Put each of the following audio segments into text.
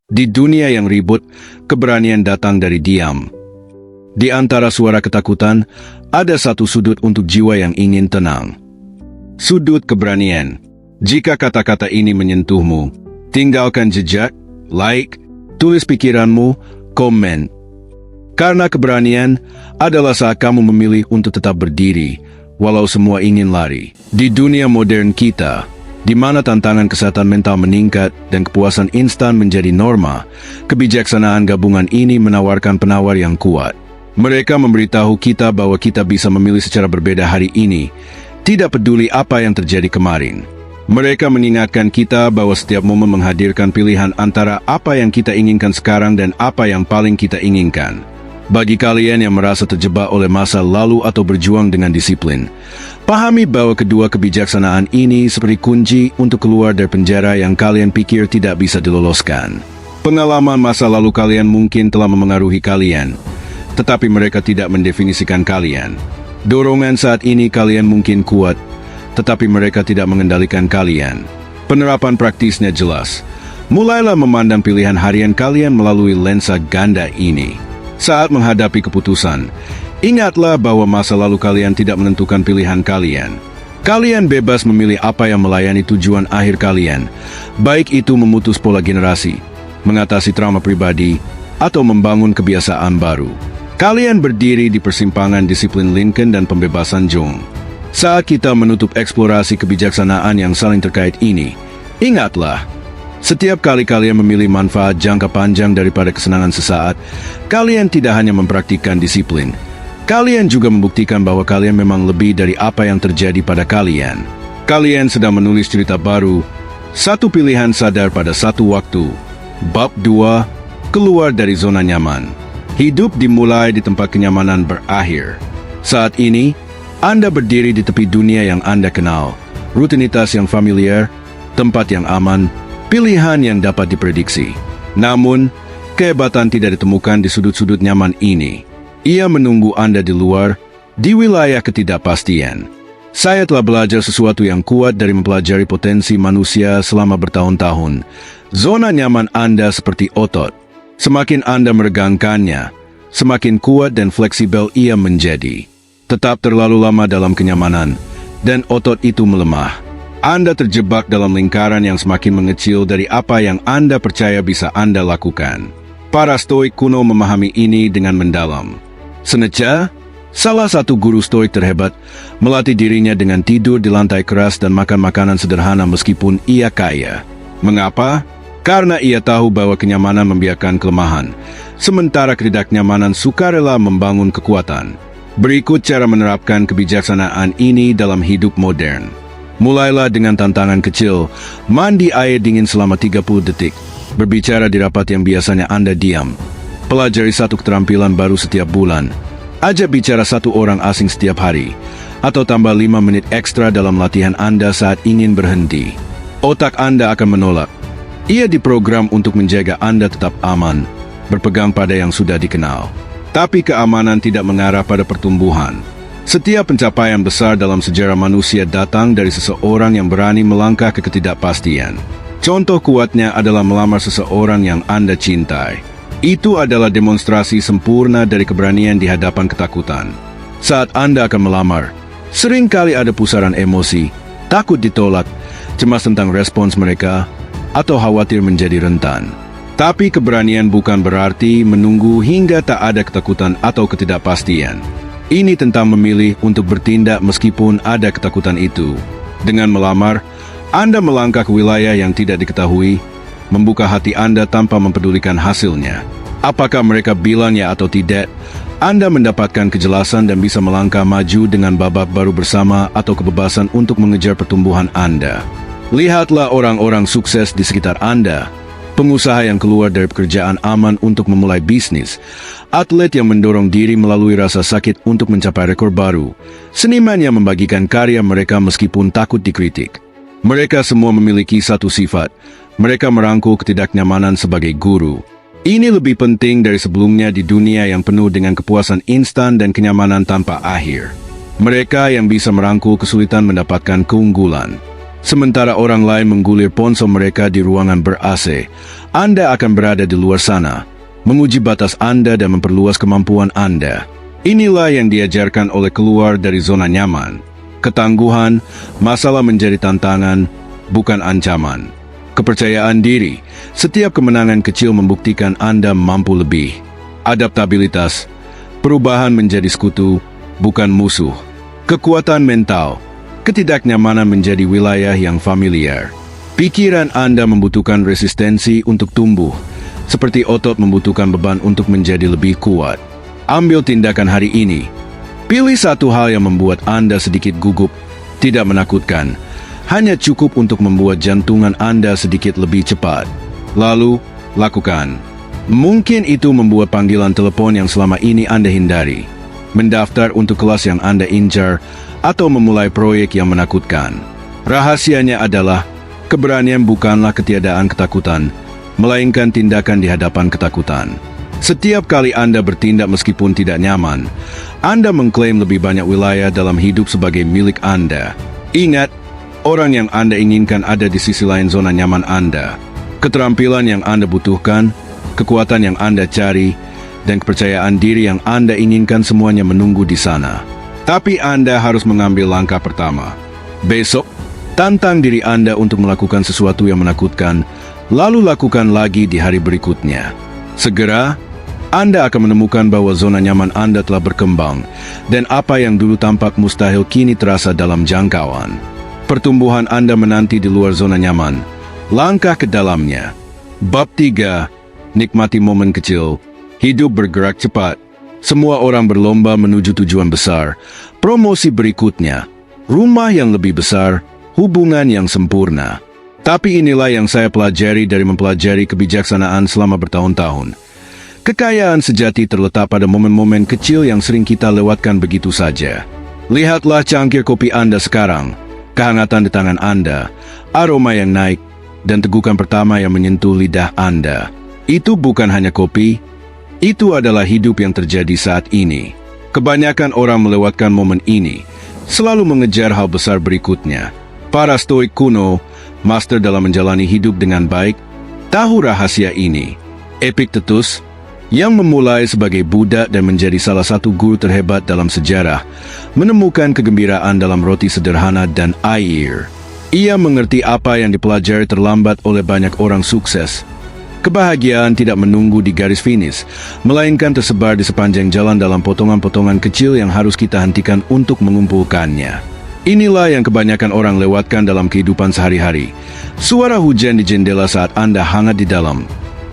Di dunia yang ribut, keberanian datang dari diam. Di antara suara ketakutan, ada satu sudut untuk jiwa yang ingin tenang. Sudut keberanian. Jika kata-kata ini menyentuhmu, tinggalkan jejak, like, tulis pikiranmu, komen. Karena keberanian adalah saat kamu memilih untuk tetap berdiri, walau semua ingin lari. Di dunia modern kita, di mana tantangan kesehatan mental meningkat dan kepuasan instan menjadi norma, kebijaksanaan gabungan ini menawarkan penawar yang kuat. Mereka memberitahu kita bahwa kita bisa memilih secara berbeda hari ini, tidak peduli apa yang terjadi kemarin. Mereka mengingatkan kita bahwa setiap momen menghadirkan pilihan antara apa yang kita inginkan sekarang dan apa yang paling kita inginkan. Bagi kalian yang merasa terjebak oleh masa lalu atau berjuang dengan disiplin, pahami bahwa kedua kebijaksanaan ini seperti kunci untuk keluar dari penjara yang kalian pikir tidak bisa diloloskan. Pengalaman masa lalu kalian mungkin telah memengaruhi kalian, tetapi mereka tidak mendefinisikan kalian. Dorongan saat ini kalian mungkin kuat, tetapi mereka tidak mengendalikan kalian. Penerapan praktisnya jelas. Mulailah memandang pilihan harian kalian melalui lensa ganda ini. Saat menghadapi keputusan, ingatlah bahwa masa lalu kalian tidak menentukan pilihan kalian. Kalian bebas memilih apa yang melayani tujuan akhir kalian, baik itu memutus pola generasi, mengatasi trauma pribadi, atau membangun kebiasaan baru. Kalian berdiri di persimpangan disiplin Lincoln dan pembebasan Jung. Saat kita menutup eksplorasi kebijaksanaan yang saling terkait ini, ingatlah, setiap kali kalian memilih manfaat jangka panjang daripada kesenangan sesaat, kalian tidak hanya mempraktikkan disiplin, kalian juga membuktikan bahwa kalian memang lebih dari apa yang terjadi pada kalian. Kalian sedang menulis cerita baru, satu pilihan sadar pada satu waktu. Bab 2, keluar dari zona nyaman. Hidup dimulai di tempat kenyamanan berakhir. Saat ini, Anda berdiri di tepi dunia yang Anda kenal, rutinitas yang familiar, tempat yang aman, pilihan yang dapat diprediksi. Namun, kehebatan tidak ditemukan di sudut-sudut nyaman ini. Ia menunggu Anda di luar, di wilayah ketidakpastian. Saya telah belajar sesuatu yang kuat dari mempelajari potensi manusia selama bertahun-tahun. Zona nyaman Anda seperti otot. Semakin Anda meregangkannya, semakin kuat dan fleksibel ia menjadi. Tetap terlalu lama dalam kenyamanan, dan otot itu melemah. Anda terjebak dalam lingkaran yang semakin mengecil dari apa yang Anda percaya bisa Anda lakukan. Para stoik kuno memahami ini dengan mendalam. Seneca, salah satu guru stoik terhebat, melatih dirinya dengan tidur di lantai keras dan makan makanan sederhana meskipun ia kaya. Mengapa? Karena ia tahu bahwa kenyamanan membiarkan kelemahan, sementara ketidaknyamanan sukarela membangun kekuatan. Berikut cara menerapkan kebijaksanaan ini dalam hidup modern. Mulailah dengan tantangan kecil, mandi air dingin selama 30 detik, berbicara di rapat yang biasanya Anda diam, pelajari satu keterampilan baru setiap bulan, ajak bicara satu orang asing setiap hari, atau tambah 5 menit ekstra dalam latihan Anda saat ingin berhenti. Otak Anda akan menolak. Ia diprogram untuk menjaga Anda tetap aman, berpegang pada yang sudah dikenal. Tapi keamanan tidak mengarah pada pertumbuhan. Setiap pencapaian besar dalam sejarah manusia datang dari seseorang yang berani melangkah ke ketidakpastian. Contoh kuatnya adalah melamar seseorang yang Anda cintai. Itu adalah demonstrasi sempurna dari keberanian di hadapan ketakutan. Saat Anda akan melamar, seringkali ada pusaran emosi, takut ditolak, cemas tentang respons mereka, atau khawatir menjadi rentan. Tapi keberanian bukan berarti menunggu hingga tak ada ketakutan atau ketidakpastian. Ini tentang memilih untuk bertindak meskipun ada ketakutan itu. Dengan melamar, Anda melangkah ke wilayah yang tidak diketahui, membuka hati Anda tanpa mempedulikan hasilnya. Apakah mereka bilang ya atau tidak, Anda mendapatkan kejelasan dan bisa melangkah maju dengan babak baru bersama atau kebebasan untuk mengejar pertumbuhan Anda. Lihatlah orang-orang sukses di sekitar Anda, pengusaha yang keluar dari pekerjaan aman untuk memulai bisnis, atlet yang mendorong diri melalui rasa sakit untuk mencapai rekor baru, seniman yang membagikan karya mereka meskipun takut dikritik. Mereka semua memiliki satu sifat, mereka merangkul ketidaknyamanan sebagai guru. Ini lebih penting dari sebelumnya di dunia yang penuh dengan kepuasan instan dan kenyamanan tanpa akhir. Mereka yang bisa merangkul kesulitan mendapatkan keunggulan. Sementara orang lain menggulir ponsel mereka di ruangan ber-AC, Anda akan berada di luar sana, menguji batas Anda dan memperluas kemampuan Anda. Inilah yang diajarkan oleh keluar dari zona nyaman. Ketangguhan, masalah menjadi tantangan, bukan ancaman. Kepercayaan diri, setiap kemenangan kecil membuktikan Anda mampu lebih. Adaptabilitas, perubahan menjadi sekutu, bukan musuh. Kekuatan mental, ketidaknyamanan menjadi wilayah yang familiar. Pikiran Anda membutuhkan resistensi untuk tumbuh, seperti otot membutuhkan beban untuk menjadi lebih kuat. Ambil tindakan hari ini. Pilih satu hal yang membuat Anda sedikit gugup, tidak menakutkan, hanya cukup untuk membuat jantungan Anda sedikit lebih cepat. Lalu, lakukan. Mungkin itu membuat panggilan telepon yang selama ini Anda hindari, mendaftar untuk kelas yang Anda incar, atau memulai proyek yang menakutkan. Rahasianya adalah, keberanian bukanlah ketiadaan ketakutan, melainkan tindakan di hadapan ketakutan. Setiap kali Anda bertindak meskipun tidak nyaman, Anda mengklaim lebih banyak wilayah dalam hidup sebagai milik Anda. Ingat, orang yang Anda inginkan ada di sisi lain zona nyaman Anda. Keterampilan yang Anda butuhkan, kekuatan yang Anda cari, dan kepercayaan diri yang Anda inginkan semuanya menunggu di sana. Tapi Anda harus mengambil langkah pertama. Besok, tantang diri Anda untuk melakukan sesuatu yang menakutkan, lalu lakukan lagi di hari berikutnya. Segera, Anda akan menemukan bahwa zona nyaman Anda telah berkembang, dan apa yang dulu tampak mustahil kini terasa dalam jangkauan. Pertumbuhan Anda menanti di luar zona nyaman. Langkah ke dalamnya. Bab 3. Nikmati momen kecil. Hidup bergerak cepat. Semua orang berlomba menuju tujuan besar. Promosi berikutnya. Rumah yang lebih besar. Hubungan yang sempurna. Tapi inilah yang saya pelajari dari mempelajari kebijaksanaan selama bertahun-tahun. Kekayaan sejati terletak pada momen-momen kecil yang sering kita lewatkan begitu saja. Lihatlah cangkir kopi Anda sekarang, kehangatan di tangan Anda, aroma yang naik, dan tegukan pertama yang menyentuh lidah Anda. Itu bukan hanya kopi, itu adalah hidup yang terjadi saat ini. Kebanyakan orang melewatkan momen ini, selalu mengejar hal besar berikutnya. Para stoik kuno, master dalam menjalani hidup dengan baik, tahu rahasia ini. Epictetus, yang memulai sebagai budak dan menjadi salah satu guru terhebat dalam sejarah, menemukan kegembiraan dalam roti sederhana dan air. Ia mengerti apa yang dipelajari terlambat oleh banyak orang sukses. Kebahagiaan tidak menunggu di garis finish, melainkan tersebar di sepanjang jalan dalam potongan-potongan kecil yang harus kita hentikan untuk mengumpulkannya. Inilah yang kebanyakan orang lewatkan dalam kehidupan sehari-hari. Suara hujan di jendela saat Anda hangat di dalam.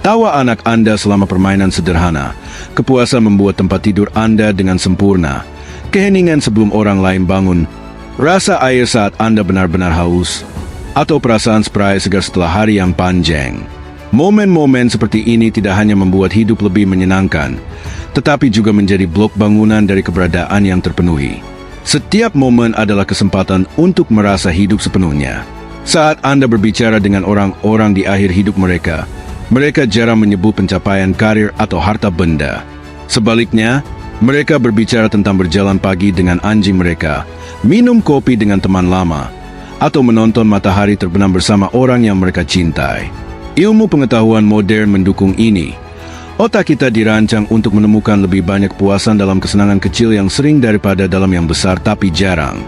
Tawa anak Anda selama permainan sederhana. Kepuasan membuat tempat tidur Anda dengan sempurna. Keheningan sebelum orang lain bangun. Rasa air saat Anda benar-benar haus. Atau perasaan spray segar setelah hari yang panjang. Momen-momen seperti ini tidak hanya membuat hidup lebih menyenangkan, tetapi juga menjadi blok bangunan dari keberadaan yang terpenuhi. Setiap momen adalah kesempatan untuk merasa hidup sepenuhnya. Saat Anda berbicara dengan orang-orang di akhir hidup mereka, mereka jarang menyebut pencapaian karir atau harta benda. Sebaliknya, mereka berbicara tentang berjalan pagi dengan anjing mereka, minum kopi dengan teman lama, atau menonton matahari terbenam bersama orang yang mereka cintai. Ilmu pengetahuan modern mendukung ini. Otak kita dirancang untuk menemukan lebih banyak kepuasan dalam kesenangan kecil yang sering daripada dalam yang besar tapi jarang.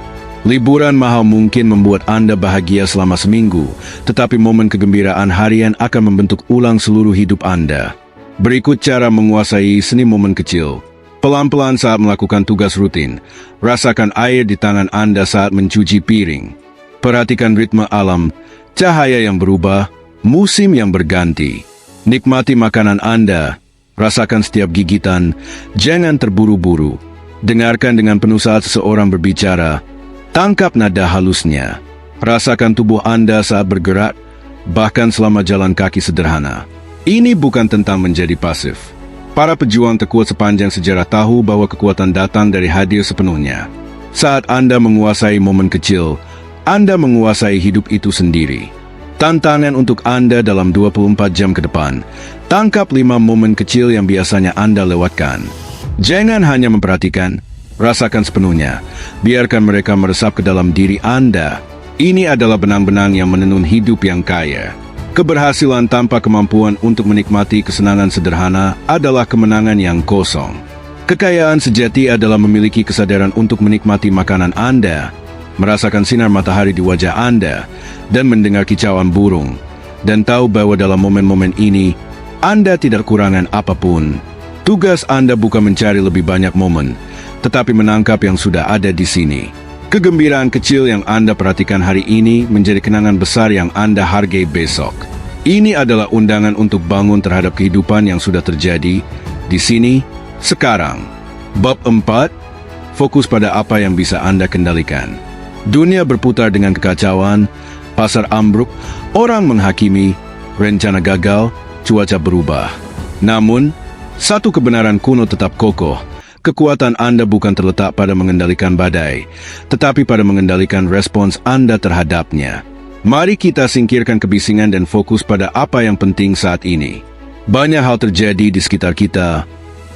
Liburan mahal mungkin membuat Anda bahagia selama seminggu, tetapi momen kegembiraan harian akan membentuk ulang seluruh hidup Anda. Berikut cara menguasai seni momen kecil. Pelan-pelan saat melakukan tugas rutin, rasakan air di tangan Anda saat mencuci piring. Perhatikan ritme alam, cahaya yang berubah, musim yang berganti. Nikmati makanan Anda, rasakan setiap gigitan, jangan terburu-buru. Dengarkan dengan penuh saat seseorang berbicara, tangkap nada halusnya. Rasakan tubuh Anda saat bergerak, bahkan selama jalan kaki sederhana. Ini bukan tentang menjadi pasif. Para pejuang terkuat sepanjang sejarah tahu bahwa kekuatan datang dari hadir sepenuhnya. Saat Anda menguasai momen kecil, Anda menguasai hidup itu sendiri. Tantangan untuk Anda dalam 24 jam ke depan. Tangkap 5 momen kecil yang biasanya Anda lewatkan. Jangan hanya memperhatikan, rasakan sepenuhnya. Biarkan mereka meresap ke dalam diri Anda. Ini adalah benang-benang yang menenun hidup yang kaya. Keberhasilan tanpa kemampuan untuk menikmati kesenangan sederhana adalah kemenangan yang kosong. Kekayaan sejati adalah memiliki kesadaran untuk menikmati makanan Anda, merasakan sinar matahari di wajah Anda, dan mendengar kicauan burung, dan tahu bahwa dalam momen-momen ini, Anda tidak kekurangan apapun. Tugas Anda bukan mencari lebih banyak momen, tetapi menangkap yang sudah ada di sini. Kegembiraan kecil yang Anda perhatikan hari ini menjadi kenangan besar yang Anda hargai besok. Ini adalah undangan untuk bangun terhadap kehidupan yang sudah terjadi di sini, sekarang. Bab 4, fokus pada apa yang bisa Anda kendalikan. Dunia berputar dengan kekacauan, pasar ambruk, orang menghakimi, rencana gagal, cuaca berubah. Namun, satu kebenaran kuno tetap kokoh. Kekuatan Anda bukan terletak pada mengendalikan badai, tetapi pada mengendalikan respons Anda terhadapnya. Mari kita singkirkan kebisingan dan fokus pada apa yang penting saat ini. Banyak hal terjadi di sekitar kita,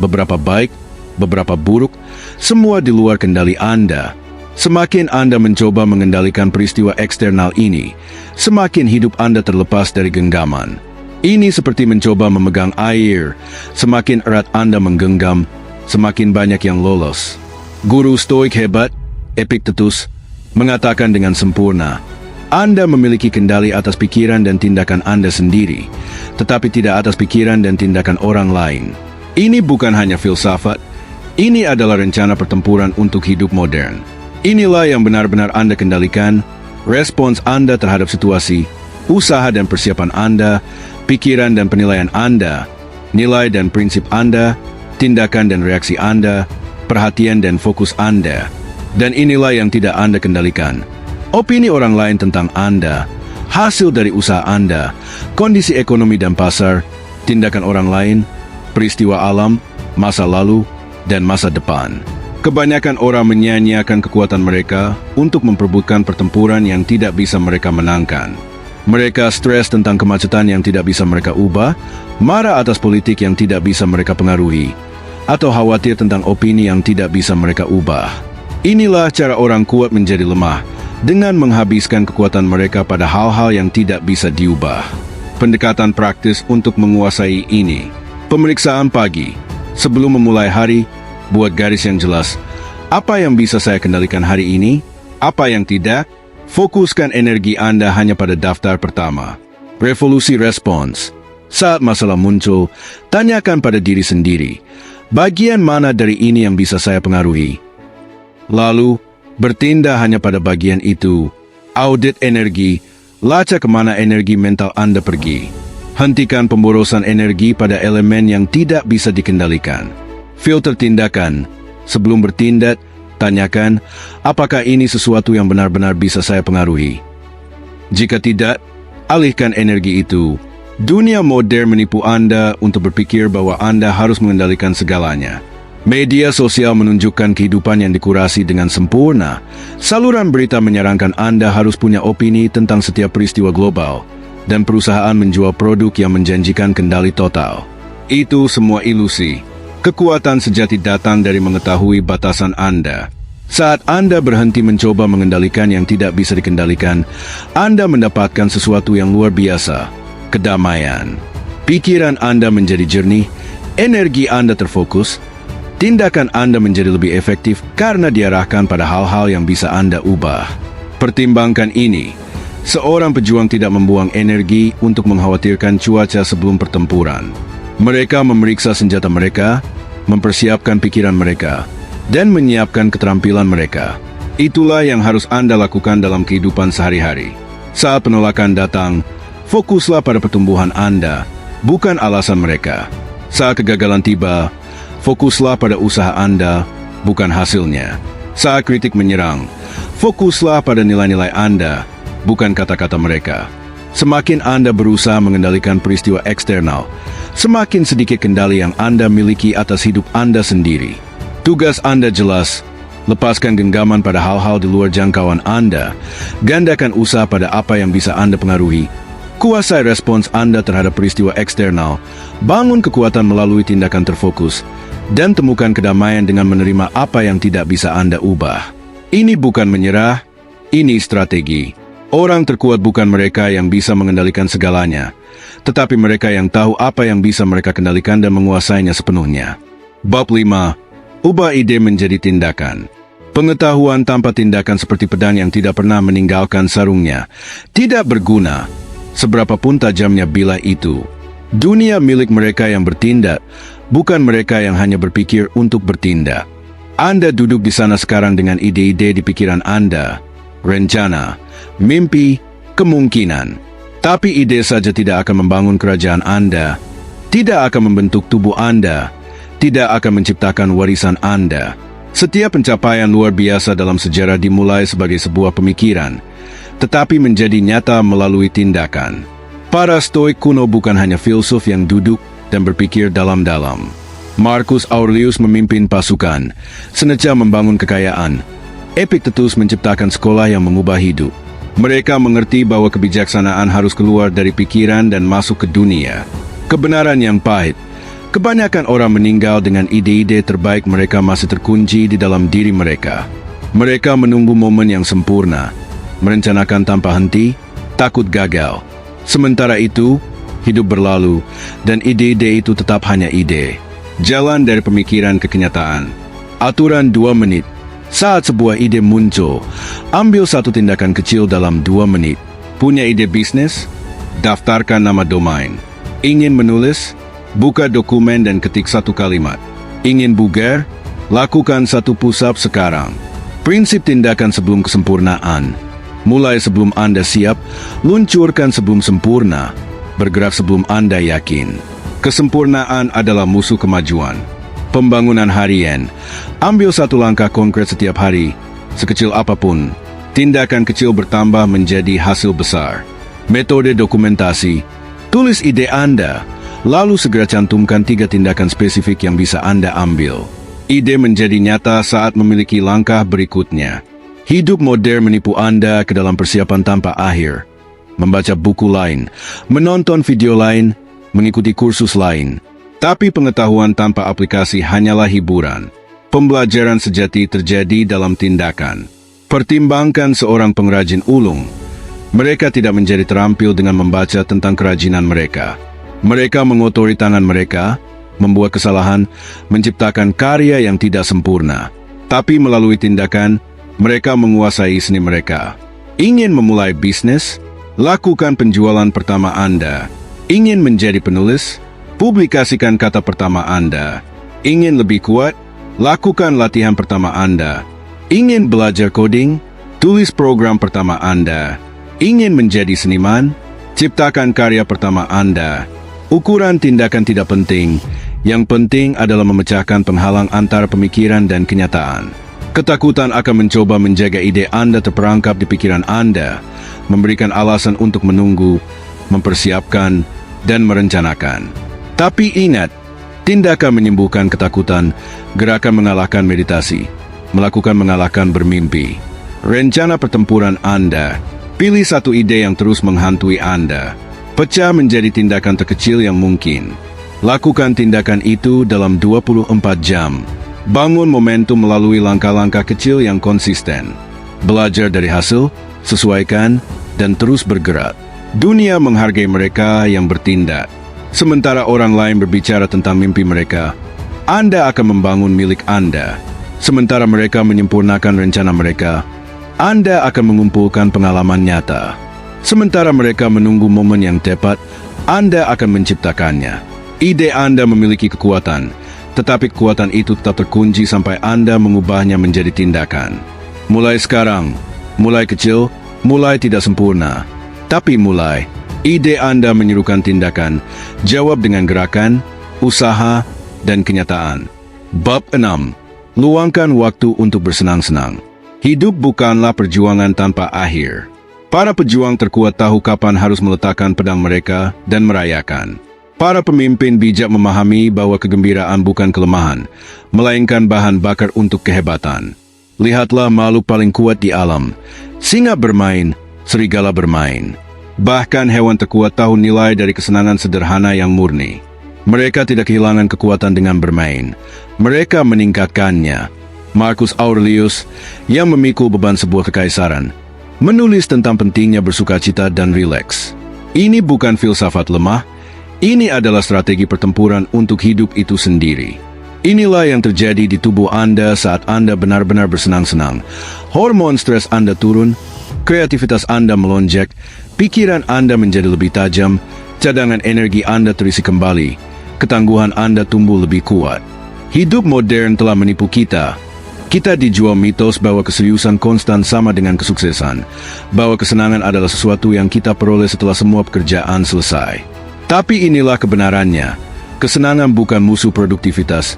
beberapa baik, beberapa buruk, semua di luar kendali Anda. Semakin Anda mencoba mengendalikan peristiwa eksternal ini, semakin hidup Anda terlepas dari genggaman. Ini seperti mencoba memegang air, semakin erat Anda menggenggam, semakin banyak yang lolos. Guru Stoik hebat, Epictetus, mengatakan dengan sempurna, Anda memiliki kendali atas pikiran dan tindakan Anda sendiri, tetapi tidak atas pikiran dan tindakan orang lain. Ini bukan hanya filsafat, ini adalah rencana pertempuran untuk hidup modern. Inilah yang benar-benar Anda kendalikan, respons Anda terhadap situasi, usaha dan persiapan Anda, pikiran dan penilaian Anda, nilai dan prinsip Anda, tindakan dan reaksi Anda, perhatian dan fokus Anda. Dan inilah yang tidak Anda kendalikan. Opini orang lain tentang Anda, hasil dari usaha Anda, kondisi ekonomi dan pasar, tindakan orang lain, peristiwa alam, masa lalu, dan masa depan. Kebanyakan orang menyia-nyiakan kekuatan mereka untuk memperebutkan pertempuran yang tidak bisa mereka menangkan. Mereka stres tentang kemacetan yang tidak bisa mereka ubah, marah atas politik yang tidak bisa mereka pengaruhi, atau khawatir tentang opini yang tidak bisa mereka ubah. Inilah cara orang kuat menjadi lemah, dengan menghabiskan kekuatan mereka pada hal-hal yang tidak bisa diubah. Pendekatan praktis untuk menguasai ini. Pemeriksaan pagi. Sebelum memulai hari, buat garis yang jelas. Apa yang bisa saya kendalikan hari ini? Apa yang tidak? Fokuskan energi Anda hanya pada daftar pertama. Revolusi respons. Saat masalah muncul, tanyakan pada diri sendiri, bagian mana dari ini yang bisa saya pengaruhi? Lalu, bertindak hanya pada bagian itu. Audit energi, lacak kemana energi mental Anda pergi. Hentikan pemborosan energi pada elemen yang tidak bisa dikendalikan. Filter tindakan. Sebelum bertindak, tanyakan, apakah ini sesuatu yang benar-benar bisa saya pengaruhi? Jika tidak, alihkan energi itu. Dunia modern menipu Anda untuk berpikir bahwa Anda harus mengendalikan segalanya. Media sosial menunjukkan kehidupan yang dikurasi dengan sempurna. Saluran berita menyarankan Anda harus punya opini tentang setiap peristiwa global, dan perusahaan menjual produk yang menjanjikan kendali total. Itu semua ilusi. Kekuatan sejati datang dari mengetahui batasan Anda. Saat Anda berhenti mencoba mengendalikan yang tidak bisa dikendalikan, Anda mendapatkan sesuatu yang luar biasa. Kedamaian. Pikiran Anda menjadi jernih, energi Anda terfokus, tindakan Anda menjadi lebih efektif karena diarahkan pada hal-hal yang bisa Anda ubah. Pertimbangkan ini. Seorang pejuang tidak membuang energi untuk mengkhawatirkan cuaca sebelum pertempuran. Mereka memeriksa senjata mereka, mempersiapkan pikiran mereka, dan menyiapkan keterampilan mereka. Itulah yang harus Anda lakukan dalam kehidupan sehari-hari. Saat penolakan datang, fokuslah pada pertumbuhan Anda, bukan alasan mereka. Saat kegagalan tiba, fokuslah pada usaha Anda, bukan hasilnya. Saat kritik menyerang, fokuslah pada nilai-nilai Anda, bukan kata-kata mereka. Semakin Anda berusaha mengendalikan peristiwa eksternal, semakin sedikit kendali yang Anda miliki atas hidup Anda sendiri. Tugas Anda jelas, lepaskan genggaman pada hal-hal di luar jangkauan Anda, gandakan usaha pada apa yang bisa Anda pengaruhi, kuasai respons Anda terhadap peristiwa eksternal, bangun kekuatan melalui tindakan terfokus, dan temukan kedamaian dengan menerima apa yang tidak bisa Anda ubah. Ini bukan menyerah, ini strategi. Orang terkuat bukan mereka yang bisa mengendalikan segalanya, tetapi mereka yang tahu apa yang bisa mereka kendalikan dan menguasainya sepenuhnya. Bab 5. Ubah ide menjadi tindakan. Pengetahuan tanpa tindakan seperti pedang yang tidak pernah meninggalkan sarungnya, tidak berguna, seberapapun tajamnya bilah itu. Dunia milik mereka yang bertindak, bukan mereka yang hanya berpikir untuk bertindak. Anda duduk di sana sekarang dengan ide-ide di pikiran Anda, rencana, mimpi, kemungkinan. Tapi ide saja tidak akan membangun kerajaan Anda, tidak akan membentuk tubuh Anda, tidak akan menciptakan warisan Anda. Setiap pencapaian luar biasa dalam sejarah dimulai sebagai sebuah pemikiran, tetapi menjadi nyata melalui tindakan. Para Stoik kuno bukan hanya filsuf yang duduk dan berpikir dalam-dalam. Marcus Aurelius memimpin pasukan, sengaja membangun kekayaan. Epictetus menciptakan sekolah yang mengubah hidup. Mereka mengerti bahwa kebijaksanaan harus keluar dari pikiran dan masuk ke dunia. Kebenaran yang pahit. Kebanyakan orang meninggal dengan ide-ide terbaik mereka masih terkunci di dalam diri mereka. Mereka menunggu momen yang sempurna, merencanakan tanpa henti, takut gagal. Sementara itu, hidup berlalu, dan ide-ide itu tetap hanya ide. Jalan dari pemikiran ke kenyataan. Aturan 2 menit. Saat sebuah ide muncul, ambil satu tindakan kecil dalam 2 menit. Punya ide bisnis? Daftarkan nama domain. Ingin menulis? Buka dokumen dan ketik satu kalimat. Ingin bugar? Lakukan satu push-up sekarang. Prinsip tindakan sebelum kesempurnaan. Mulai sebelum Anda siap, luncurkan sebelum sempurna, bergerak sebelum Anda yakin. Kesempurnaan adalah musuh kemajuan. Pembangunan harian. Ambil satu langkah konkret setiap hari, sekecil apapun. Tindakan kecil bertambah menjadi hasil besar. Metode dokumentasi. Tulis ide Anda, lalu segera cantumkan 3 tindakan spesifik yang bisa Anda ambil. Ide menjadi nyata saat memiliki langkah berikutnya. Hidup modern menipu Anda ke dalam persiapan tanpa akhir. Membaca buku lain, menonton video lain, mengikuti kursus lain. Tapi pengetahuan tanpa aplikasi hanyalah hiburan. Pembelajaran sejati terjadi dalam tindakan. Pertimbangkan seorang pengrajin ulung. Mereka tidak menjadi terampil dengan membaca tentang kerajinan mereka. Mereka mengotori tangan mereka, membuat kesalahan, menciptakan karya yang tidak sempurna. Tapi melalui tindakan, mereka menguasai seni mereka. Ingin memulai bisnis? Lakukan penjualan pertama Anda. Ingin menjadi penulis? Publikasikan kata pertama Anda. Ingin lebih kuat? Lakukan latihan pertama Anda. Ingin belajar coding? Tulis program pertama Anda. Ingin menjadi seniman? Ciptakan karya pertama Anda. Ukuran tindakan tidak penting. Yang penting adalah memecahkan penghalang antara pemikiran dan kenyataan. Ketakutan akan mencoba menjaga ide Anda terperangkap di pikiran Anda, memberikan alasan untuk menunggu, mempersiapkan, dan merencanakan. Tapi ingat, tindakan menyembuhkan ketakutan, gerakan mengalahkan meditasi, melakukan mengalahkan bermimpi. Rencana pertempuran Anda. Pilih satu ide yang terus menghantui Anda. Pecah menjadi tindakan terkecil yang mungkin. Lakukan tindakan itu dalam 24 jam. Bangun momentum melalui langkah-langkah kecil yang konsisten. Belajar dari hasil, sesuaikan, dan terus bergerak. Dunia menghargai mereka yang bertindak. Sementara orang lain berbicara tentang mimpi mereka, Anda akan membangun milik Anda. Sementara mereka menyempurnakan rencana mereka, Anda akan mengumpulkan pengalaman nyata. Sementara mereka menunggu momen yang tepat, Anda akan menciptakannya. Ide Anda memiliki kekuatan, tetapi kekuatan itu tetap terkunci sampai Anda mengubahnya menjadi tindakan. Mulai sekarang, mulai kecil, mulai tidak sempurna, tapi mulai. Ide Anda menyerukan tindakan, jawab dengan gerakan, usaha, dan kenyataan. Bab 6. Luangkan waktu untuk bersenang-senang. Hidup bukanlah perjuangan tanpa akhir. Para pejuang terkuat tahu kapan harus meletakkan pedang mereka dan merayakan. Para pemimpin bijak memahami bahwa kegembiraan bukan kelemahan, melainkan bahan bakar untuk kehebatan. Lihatlah makhluk paling kuat di alam. Singa bermain, serigala bermain. Bahkan hewan terkuat tahu nilai dari kesenangan sederhana yang murni. Mereka tidak kehilangan kekuatan dengan bermain. Mereka meningkatkannya. Marcus Aurelius, yang memikul beban sebuah kekaisaran, Menulis tentang pentingnya bersukacita dan rileks. Ini bukan filsafat lemah, ini adalah strategi pertempuran untuk hidup itu sendiri. Inilah yang terjadi di tubuh Anda saat Anda benar-benar bersenang-senang. Hormon stres Anda turun, kreativitas Anda melonjak, pikiran Anda menjadi lebih tajam, cadangan energi Anda terisi kembali, ketangguhan Anda tumbuh lebih kuat. Hidup modern telah menipu kita. Kita dijual mitos bahwa keseriusan konstan sama dengan kesuksesan, bahwa kesenangan adalah sesuatu yang kita peroleh setelah semua pekerjaan selesai. Tapi inilah kebenarannya. Kesenangan bukan musuh produktivitas.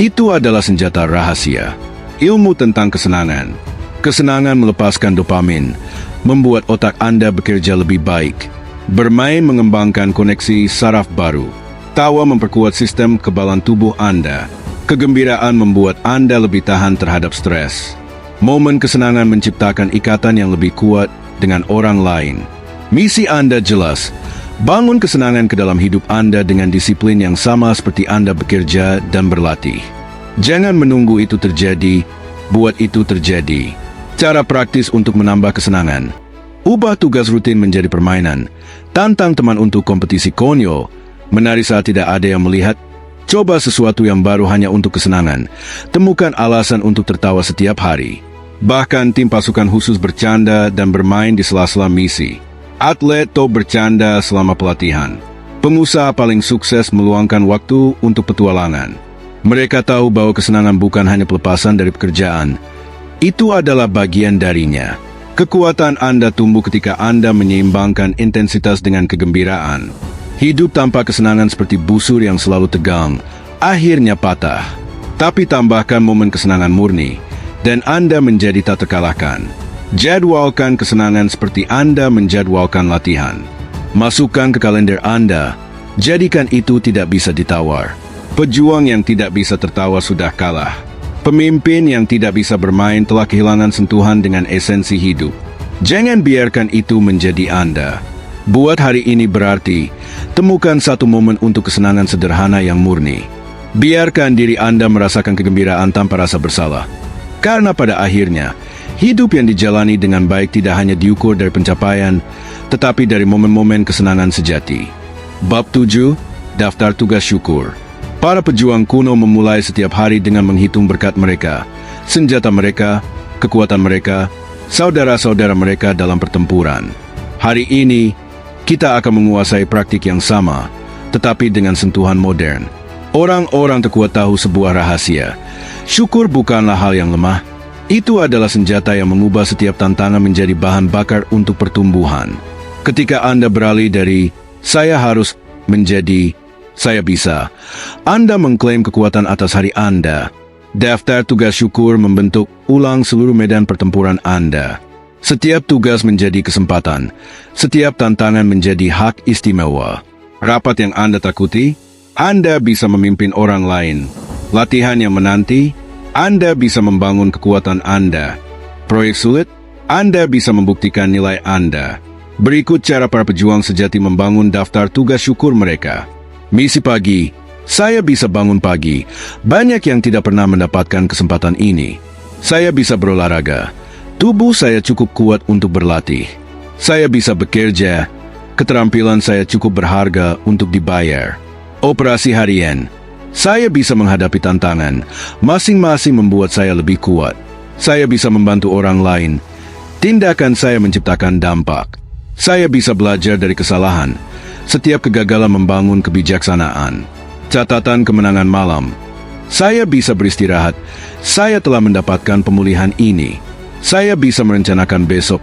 Itu adalah senjata rahasia. Ilmu tentang kesenangan. Kesenangan melepaskan dopamin, membuat otak Anda bekerja lebih baik. Bermain mengembangkan koneksi saraf baru. Tawa memperkuat sistem kekebalan tubuh Anda. Kegembiraan membuat Anda lebih tahan terhadap stres. Momen kesenangan menciptakan ikatan yang lebih kuat dengan orang lain. Misi Anda jelas. Bangun kesenangan ke dalam hidup Anda dengan disiplin yang sama seperti Anda bekerja dan berlatih. Jangan menunggu itu terjadi, buat itu terjadi. Cara praktis untuk menambah kesenangan. Ubah tugas rutin menjadi permainan. Tantang teman untuk kompetisi konyol. Menari saat tidak ada yang melihat. Coba sesuatu yang baru hanya untuk kesenangan. Temukan alasan untuk tertawa setiap hari. Bahkan tim pasukan khusus bercanda dan bermain di sela-sela misi. Atlet top bercanda selama pelatihan. Pengusaha paling sukses meluangkan waktu untuk petualangan. Mereka tahu bahwa kesenangan bukan hanya pelepasan dari pekerjaan. Itu adalah bagian darinya. Kekuatan Anda tumbuh ketika Anda menyeimbangkan intensitas dengan kegembiraan. Hidup tanpa kesenangan seperti busur yang selalu tegang, akhirnya patah. Tapi tambahkan momen kesenangan murni, dan Anda menjadi tak terkalahkan. Jadwalkan kesenangan seperti Anda menjadwalkan latihan. Masukkan ke kalender Anda. Jadikan itu tidak bisa ditawar. Pejuang yang tidak bisa tertawa sudah kalah. Pemimpin yang tidak bisa bermain telah kehilangan sentuhan dengan esensi hidup. Jangan biarkan itu menjadi Anda. Buat hari ini berarti, temukan satu momen untuk kesenangan sederhana yang murni. Biarkan diri Anda merasakan kegembiraan tanpa rasa bersalah. Karena pada akhirnya, hidup yang dijalani dengan baik tidak hanya diukur dari pencapaian, tetapi dari momen-momen kesenangan sejati. Bab 7, Daftar Tugas Syukur. Para pejuang kuno memulai setiap hari dengan menghitung berkat mereka, senjata mereka, kekuatan mereka, saudara-saudara mereka dalam pertempuran. Hari ini, kita akan menguasai praktik yang sama, tetapi dengan sentuhan modern. Orang-orang terkuat tahu sebuah rahasia. Syukur bukanlah hal yang lemah. Itu adalah senjata yang mengubah setiap tantangan menjadi bahan bakar untuk pertumbuhan. Ketika Anda beralih dari "saya harus" menjadi "saya bisa", Anda mengklaim kekuatan atas hari Anda. Daftar tugas syukur membentuk ulang seluruh medan pertempuran Anda. Setiap tugas menjadi kesempatan. Setiap tantangan menjadi hak istimewa. Rapat yang Anda takuti, Anda bisa memimpin orang lain. Latihan yang menanti, Anda bisa membangun kekuatan Anda. Proyek sulit, Anda bisa membuktikan nilai Anda. Berikut cara para pejuang sejati membangun daftar tugas syukur mereka. Misi pagi, saya bisa bangun pagi. Banyak yang tidak pernah mendapatkan kesempatan ini. Saya bisa berolahraga. Tubuh saya cukup kuat untuk berlatih. Saya bisa bekerja. Keterampilan saya cukup berharga untuk dibayar. Operasi harian. Saya bisa menghadapi tantangan, masing-masing membuat saya lebih kuat. Saya bisa membantu orang lain. Tindakan saya menciptakan dampak. Saya bisa belajar dari kesalahan. Setiap kegagalan membangun kebijaksanaan. Catatan kemenangan malam. Saya bisa beristirahat. Saya telah mendapatkan pemulihan ini. Saya bisa merencanakan besok.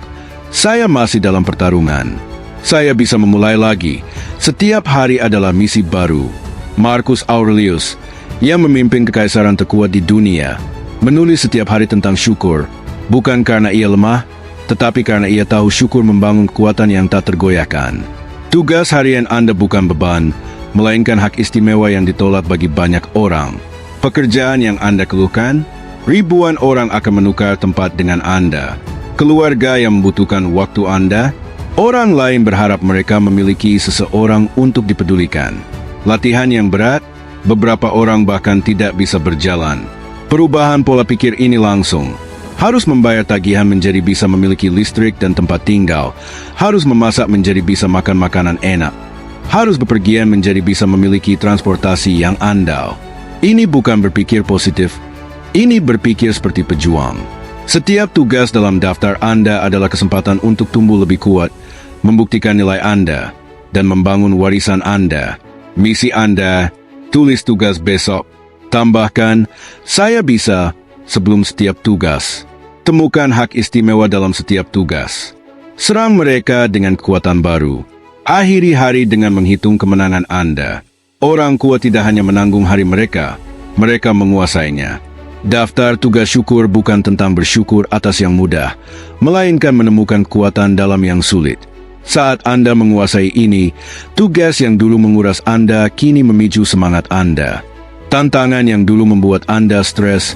Saya masih dalam pertarungan. Saya bisa memulai lagi. Setiap hari adalah misi baru. Marcus Aurelius, yang memimpin kekaisaran terkuat di dunia, menulis setiap hari tentang syukur, bukan karena ia lemah, tetapi karena ia tahu syukur membangun kekuatan yang tak tergoyahkan. Tugas harian Anda bukan beban, melainkan hak istimewa yang ditolak bagi banyak orang. Pekerjaan yang Anda keluhkan, ribuan orang akan menukar tempat dengan Anda. Keluarga yang membutuhkan waktu Anda, orang lain berharap mereka memiliki seseorang untuk dipedulikan. Latihan yang berat, beberapa orang bahkan tidak bisa berjalan. Perubahan pola pikir ini langsung. Harus membayar tagihan menjadi bisa memiliki listrik dan tempat tinggal. Harus memasak menjadi bisa makan makanan enak. Harus bepergian menjadi bisa memiliki transportasi yang andal. Ini bukan berpikir positif. Ini berpikir seperti pejuang. Setiap tugas dalam daftar Anda adalah kesempatan untuk tumbuh lebih kuat, membuktikan nilai Anda, dan membangun warisan Anda. Misi Anda, tulis tugas besok. Tambahkan, saya bisa sebelum setiap tugas. Temukan hak istimewa dalam setiap tugas. Serang mereka dengan kekuatan baru. Akhiri hari dengan menghitung kemenangan Anda. Orang kuat tidak hanya menanggung hari mereka, mereka menguasainya. Daftar tugas syukur bukan tentang bersyukur atas yang mudah, melainkan menemukan kekuatan dalam yang sulit. Saat Anda menguasai ini, tugas yang dulu menguras Anda kini memicu semangat Anda. Tantangan yang dulu membuat Anda stres,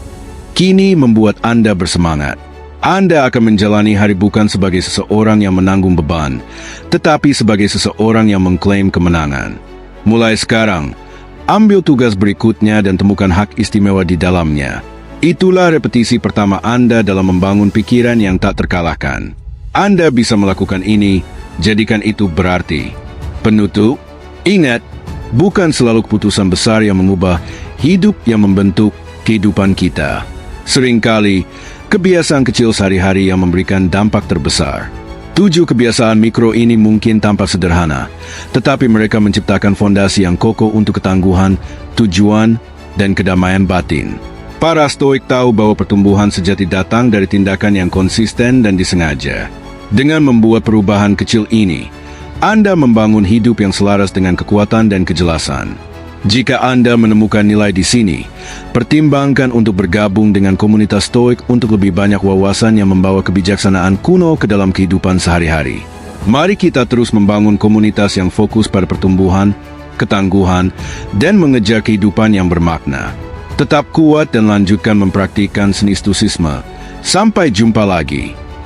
kini membuat Anda bersemangat. Anda akan menjalani hari bukan sebagai seseorang yang menanggung beban, tetapi sebagai seseorang yang mengklaim kemenangan. Mulai sekarang, ambil tugas berikutnya dan temukan hak istimewa di dalamnya. Itulah repetisi pertama Anda dalam membangun pikiran yang tak terkalahkan. Anda bisa melakukan ini, jadikan itu berarti. Penutup, ingat, bukan selalu keputusan besar yang mengubah hidup yang membentuk kehidupan kita. Seringkali, kebiasaan kecil sehari-hari yang memberikan dampak terbesar. 7 kebiasaan mikro ini mungkin tampak sederhana, tetapi mereka menciptakan fondasi yang kokoh untuk ketangguhan, tujuan, dan kedamaian batin. Para Stoik tahu bahwa pertumbuhan sejati datang dari tindakan yang konsisten dan disengaja. Dengan membuat perubahan kecil ini, Anda membangun hidup yang selaras dengan kekuatan dan kejelasan. Jika Anda menemukan nilai di sini, pertimbangkan untuk bergabung dengan komunitas Stoik untuk lebih banyak wawasan yang membawa kebijaksanaan kuno ke dalam kehidupan sehari-hari. Mari kita terus membangun komunitas yang fokus pada pertumbuhan, ketangguhan, dan mengejar kehidupan yang bermakna. Tetap kuat dan lanjutkan mempraktikkan seni stoicisme. Sampai jumpa lagi.